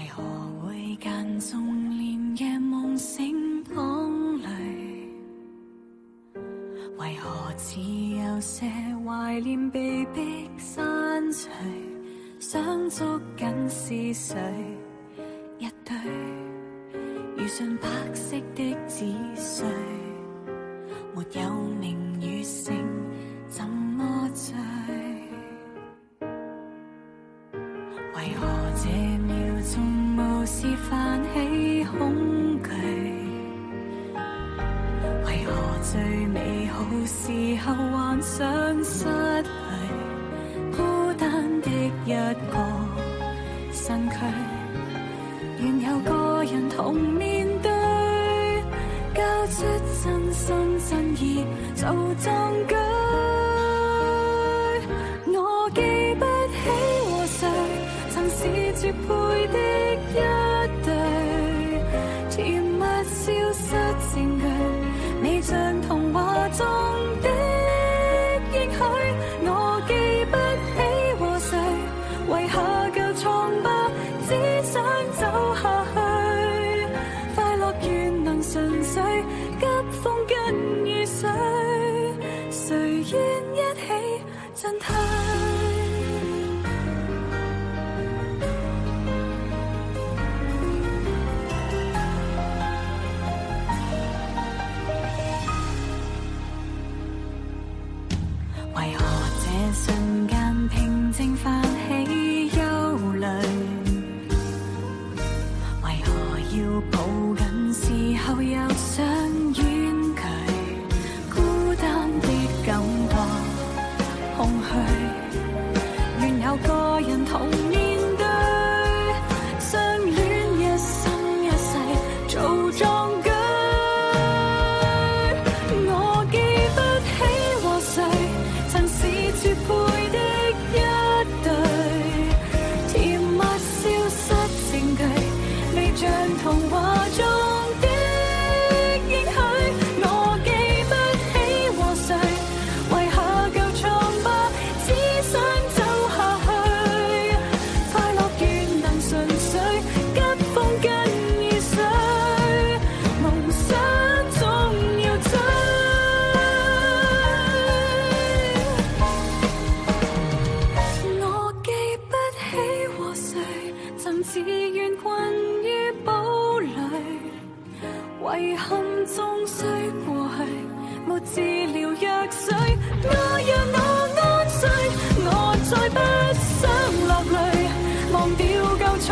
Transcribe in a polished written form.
何會間中連夜夢醒淌淚？為何只有些懷念被迫刪除？想捉緊是誰一對？如信白色的紙碎，沒有名與姓，怎麼醉？為何這秒鐘無事泛起恐懼？為何最美好時候幻想失去？孤單的一個身軀，願有個人同面對，交出真心真意做壯舉。我記不起和誰曾是絕配的一對，甜蜜消失證據，未像童話中的應許。我記不起和誰遺下舊瘡疤，只想走下去。快樂原能純粹，急風跟雨水，誰願一起進退？為何這瞬間平靜泛起憂慮？為何要抱緊時候又想遠距？孤單的感覺空虛，願有個人同面對，相戀一生一世做壯舉。我記不起和誰曾是絕配的一對，甜蜜消失證據，未像童話中的應許。我記不起和誰遺下舊瘡疤，只想走下去。快樂原能純粹，急風跟雨水，夢想總要追。我記不起和誰曾自願困於堡壘，遺憾終須過去，沒治療藥水。我讓我安睡，我再不想落淚，忘掉舊錯。